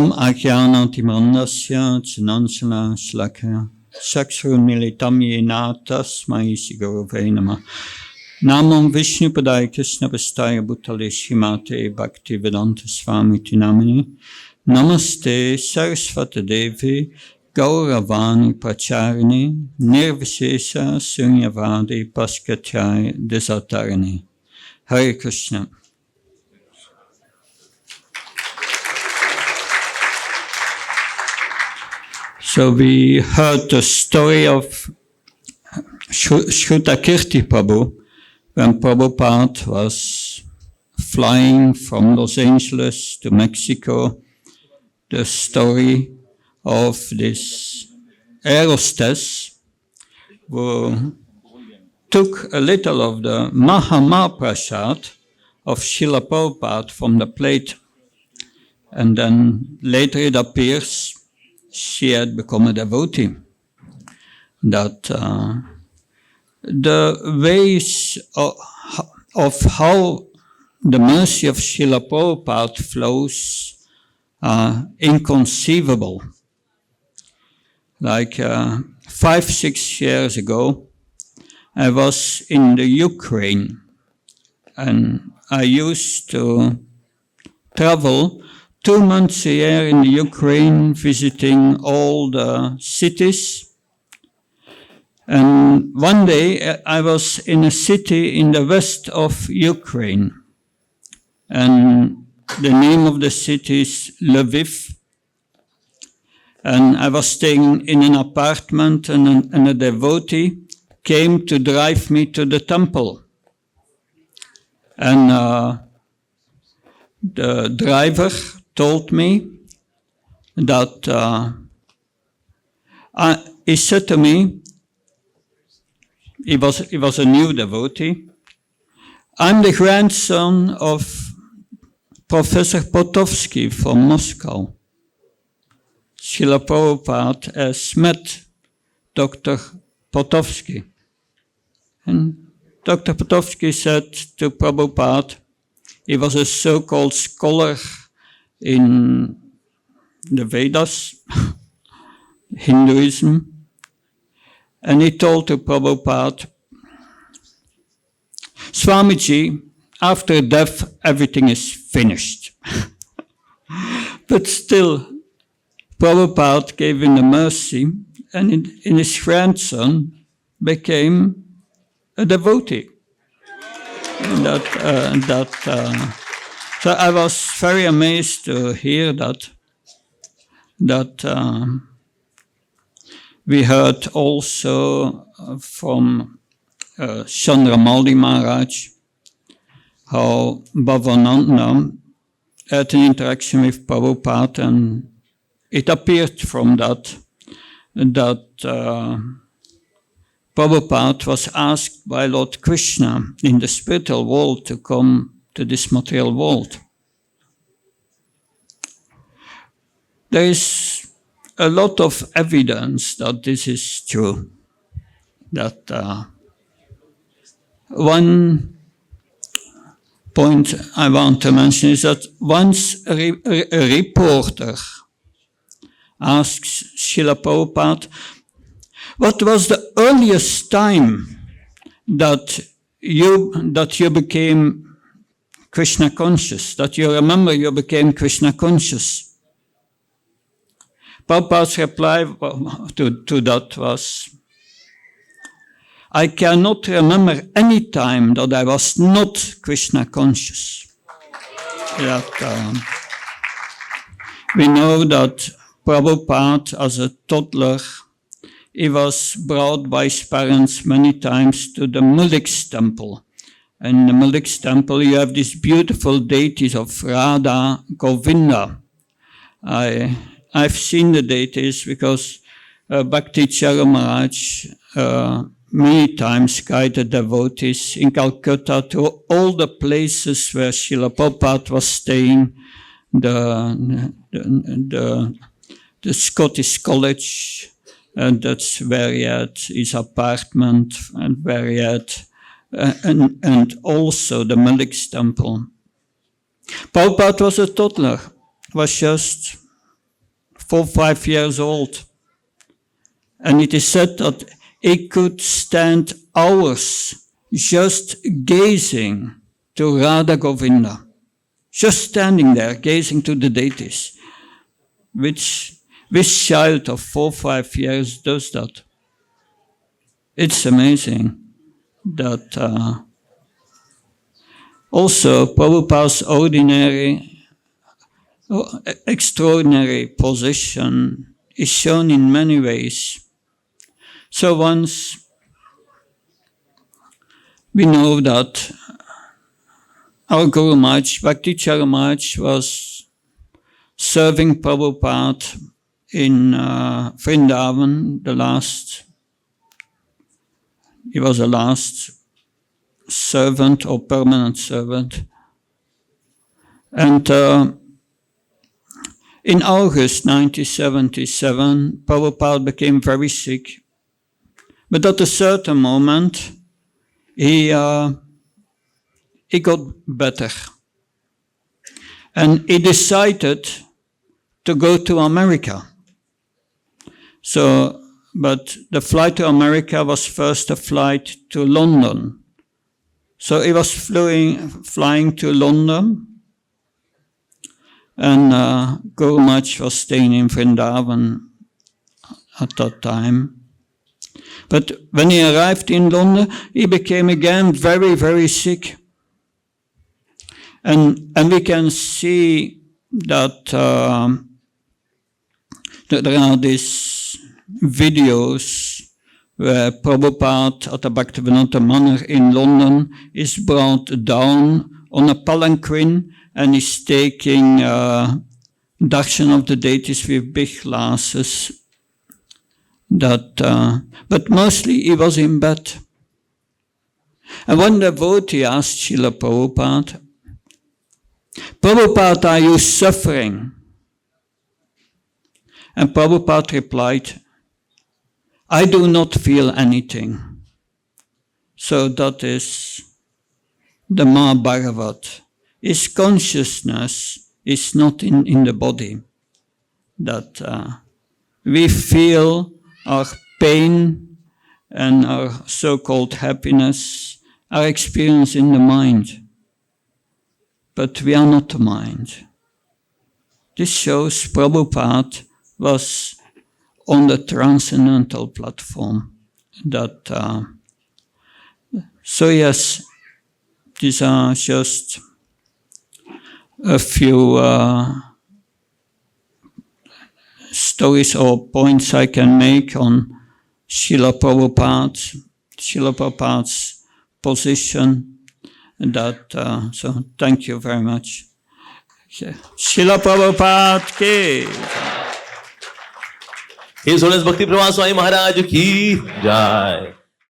Om Ajnanatimandasya Chanansana Shlakaya Chakshurmilitam Yena Tasmai Shigurave Namah Namam Vishnupadaya Krishna Pastaya Bhutale Shrimate Bhakti Vedanta Swami Tinamini Namaste Saraswati Devi Gauravani Pracharini Nirvishesha Sunyavadi Paskatyai Desatarani. Hare Krishna. So we heard the story of Shrutakirti Prabhu when Prabhupada was flying from Los Angeles to Mexico. The story of this air hostess who took a little of the Mahaprasad of Srila Prabhupada from the plate, and then later it appears she had become a devotee. That the ways of how the mercy of Srila Prabhupada flows are inconceivable. Like 5-6 years ago, I was in the Ukraine, and I used to travel 2 months a year in the Ukraine, visiting all the cities. And one day I was in a city in the west of Ukraine, and the name of the city is Lviv. And I was staying in an apartment, and a devotee came to drive me to the temple. And the driver told me that he said to me, he was a new devotee, I'm the grandson of Professor Potovsky from Moscow. Srila Prabhupada has met Dr. Potovsky. And Dr. Potovsky said to Prabhupada, he was a so-called scholar in the Vedas, Hinduism, and he told to Prabhupada, Swamiji, after death everything is finished. But still, Prabhupada gave him the mercy, and his grandson became a devotee. So I was very amazed to hear that we heard also from Chandramalli Maharaj how Bhavananda had an interaction with Prabhupada, and it appeared from that Prabhupada was asked by Lord Krishna in the spiritual world to come to this material world. There is a lot of evidence that this is true. That one point I want to mention is that once a reporter asks Srila Prabhupada, what was the earliest time that you became Krishna conscious, that you remember you became Krishna conscious? Prabhupada's reply to that was, I cannot remember any time that I was not Krishna conscious. We know that Prabhupada, as a toddler, he was brought by his parents many times to the Mulik's temple. And in the Mulik's temple you have these beautiful deities of Radha, Govinda. I've seen the deities because Bhakti Charu Maharaj many times guided devotees in Calcutta to all the places where Srila Prabhupada was staying, the Scottish College, and that's where he had his apartment, and where he had, and also the Malik's temple. Prabhupada was a toddler, was just 4 or 5 years old. And it is said that he could stand hours just gazing to Radha Govinda. Just standing there, gazing to the deities. Which child of 4 or 5 years does that? It's amazing that also Prabhupada's extraordinary position is shown in many ways. So once we know that our Guru Maharaj, Bhakti Charu Maharaj, was serving Prabhupada in Vrindavan, he was the last servant or permanent servant. And in August 1977, Prabhupada became very sick. But at a certain moment, he got better. And he decided to go to America. But the flight to America was first a flight to London. So he was flying to London, and Guru Maharaj was staying in Vrindavan at that time. But when he arrived in London, he became again very, very sick. And we can see that there are these videos where Prabhupada at the Bhaktivinoda Manor in London is brought down on a palanquin and is taking darshan of the deities with big glasses. But mostly he was in bed. And one devotee asked Srila Prabhupada, "Prabhupada, are you suffering?" And Prabhupada replied, "I do not feel anything." So that is the Mahabharavat. His consciousness is not in the body. That we feel our pain and our so-called happiness are experienced in the mind. But we are not the mind. This shows Prabhupada was on the transcendental platform. So yes, these are just a few stories or points I can make on Srila Prabhupada's position. So thank you very much. Srila Prabhupada ki His Holiness Bhakti Prabhava Swami Maharaj ki jai.